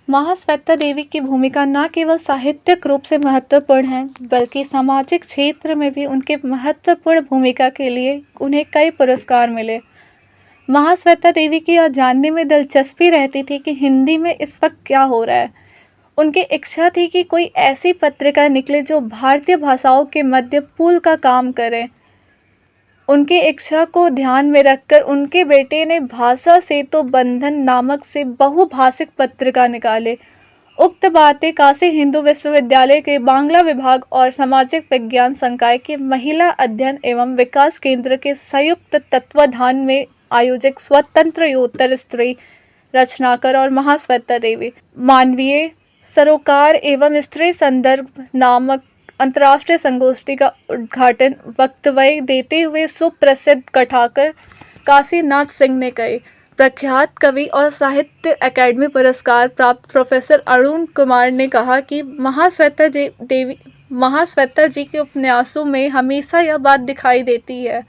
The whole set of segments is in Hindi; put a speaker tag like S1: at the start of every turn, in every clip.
S1: महाश्वेता देवी की भूमिका न केवल साहित्यिक रूप से महत्वपूर्ण है, बल्कि सामाजिक क्षेत्र में भी उनके महत्वपूर्ण भूमिका के लिए उन्हें कई पुरस्कार मिले। महाश्वेता देवी की यह जानने में दिलचस्पी रहती थी कि हिंदी में इस वक्त क्या हो रहा है। उनकी इच्छा थी कि कोई ऐसी पत्रिका निकले जो भारतीय भाषाओं के मध्य पुल का काम करे। उनकी इच्छा को ध्यान में रखकर उनके बेटे ने भाषा सेतु बंधन नामक से बहुभाषिक पत्रिका निकाले। उक्त बातें काशी हिंदू विश्वविद्यालय के बांग्ला विभाग और सामाजिक विज्ञान संकाय के महिला अध्ययन एवं विकास केंद्र के संयुक्त तत्वाधान में आयोजित स्वतंत्रोत्तर स्त्री रचनाकार और महाश्वेता देवी मानवीय सरोकार एवं स्त्री संदर्भ नामक अंतर्राष्ट्रीय संगोष्ठी का उद्घाटन वक्तव्य देते हुए सुप्रसिद्ध कथाकार काशीनाथ सिंह ने कही। प्रख्यात कवि और साहित्य अकादमी पुरस्कार प्राप्त प्रोफेसर अरुण कुमार ने कहा कि महाश्वेता जी के उपन्यासों में हमेशा यह बात दिखाई देती है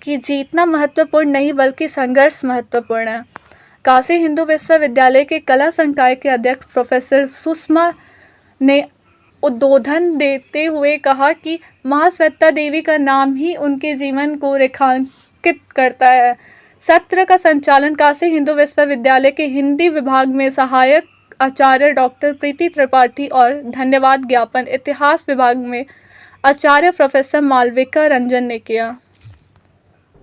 S1: कि जीतना महत्वपूर्ण नहीं बल्कि संघर्ष महत्वपूर्ण है। काशी हिंदू विश्वविद्यालय के कला संकाय के अध्यक्ष प्रोफेसर सुषमा ने उद्बोधन देते हुए कहा कि महाश्वेता देवी का नाम ही उनके जीवन को रेखांकित करता है। सत्र का संचालन काशी हिंदू विश्वविद्यालय के हिंदी विभाग में सहायक आचार्य डॉक्टर प्रीति त्रिपाठी और धन्यवाद ज्ञापन इतिहास विभाग में आचार्य प्रोफेसर मालविका रंजन ने किया।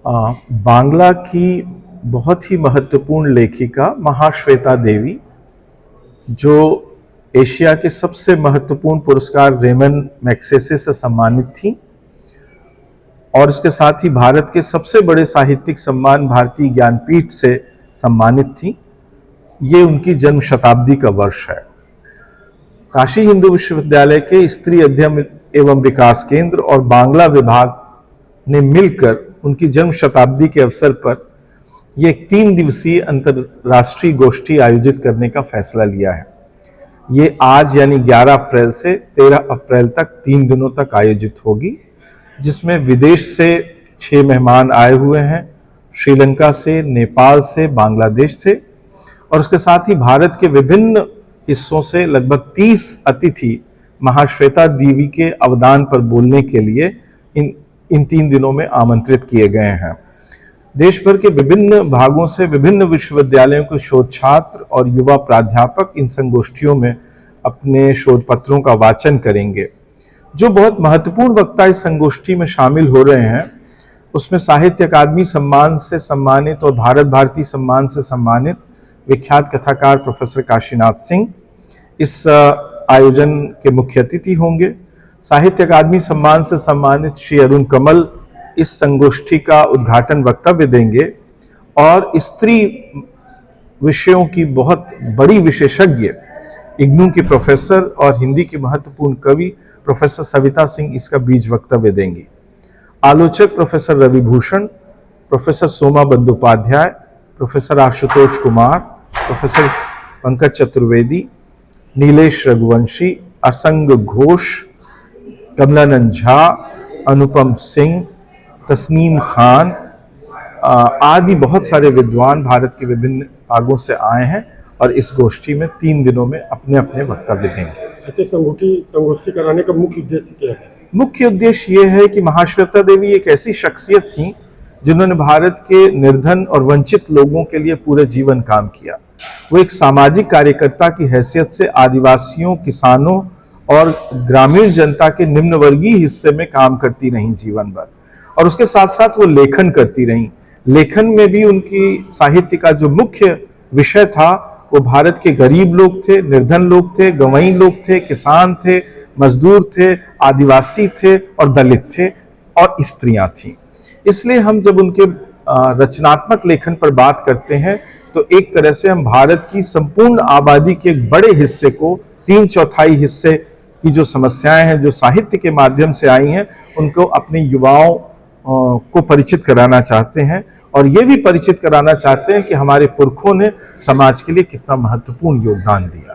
S2: बांग्ला की बहुत ही महत्वपूर्ण लेखिका महाश्वेता देवी, जो एशिया के सबसे महत्वपूर्ण पुरस्कार रेमन मैग्सेसे से सम्मानित थी और इसके साथ ही भारत के सबसे बड़े साहित्यिक सम्मान भारतीय ज्ञानपीठ से सम्मानित थी। ये उनकी जन्म शताब्दी का वर्ष है। काशी हिंदू विश्वविद्यालय के स्त्री अध्ययन एवं विकास केंद्र और बांग्ला विभाग ने मिलकर उनकी जन्म शताब्दी के अवसर पर यह एक 3 दिवसीय अंतर्राष्ट्रीय गोष्ठी आयोजित करने का फैसला लिया है। ये आज यानी 11 अप्रैल से 13 अप्रैल तक 3 दिनों तक आयोजित होगी, जिसमें विदेश से 6 मेहमान आए हुए हैं, श्रीलंका से, नेपाल से, बांग्लादेश से और उसके साथ ही भारत के विभिन्न हिस्सों से लगभग 30 अतिथि महाश्वेता देवी के अवदान पर बोलने के लिए इन 3 दिनों में आमंत्रित किए गए हैं। देश भर के विभिन्न भागों से विभिन्न विश्वविद्यालयों के शोध छात्र और युवा प्राध्यापक इन संगोष्ठियों में अपने शोध पत्रों का वाचन करेंगे। जो बहुत महत्वपूर्ण वक्ता इस संगोष्ठी में शामिल हो रहे हैं, उसमें साहित्य अकादमी सम्मान से सम्मानित और भारत भारती सम्मान से सम्मानित विख्यात कथाकार प्रोफेसर काशीनाथ सिंह इस आयोजन के मुख्य अतिथि होंगे। साहित्य अकादमी सम्मान से सम्मानित श्री अरुण कमल इस संगोष्ठी का उद्घाटन वक्तव्य देंगे और स्त्री विषयों की बहुत बड़ी विशेषज्ञ इग्नू की प्रोफेसर और हिंदी की महत्वपूर्ण कवि प्रोफेसर सविता सिंह इसका बीज वक्तव्य देंगी। आलोचक professor Ravi Bhushan, professor Soma Bandopadhyay, professor Ashutosh Kumar, professor Pankaj Chaturvedi, Nilesh Raghuvanshi, Asang Ghosh, Kamalanand Jha, Anupam Singh, Tasneem Khan आदि बहुत सारे विद्वान भारत के विभिन्न भागों से आए हैं और इस गोष्ठी में 3 दिनों में अपने अपने वक्तव्य देंगे।
S3: ऐसे संगोष्ठी कराने का मुख्य उद्देश्य क्या है?
S2: मुख्य उद्देश्य ये है कि महाश्वेता देवी एक ऐसी शख्सियत थी जिन्होंने भारत के निर्धन और वंचित लोगों के लिए पूरे जीवन काम किया। वो एक सामाजिक कार्यकर्ता की हैसियत से आदिवासियों, किसानों और ग्रामीण जनता के निम्न वर्गीय हिस्से में काम करती रहीं जीवन भर और उसके साथ साथ वो लेखन करती रहीं। लेखन में भी उनकी साहित्य का जो मुख्य विषय था वो भारत के गरीब लोग थे, निर्धन लोग थे, गंवई लोग थे, किसान थे, मजदूर थे, आदिवासी थे और दलित थे और स्त्रियां थीं। इसलिए हम जब उनके रचनात्मक लेखन पर बात करते हैं तो एक तरह से हम भारत की संपूर्ण आबादी के एक बड़े हिस्से को, 3/4 हिस्से की जो समस्याएं हैं जो साहित्य के माध्यम से आई हैं, उनको अपने युवाओं को परिचित कराना चाहते हैं और ये भी परिचित कराना चाहते हैं कि हमारे पुरखों ने समाज के लिए कितना महत्वपूर्ण योगदान दिया।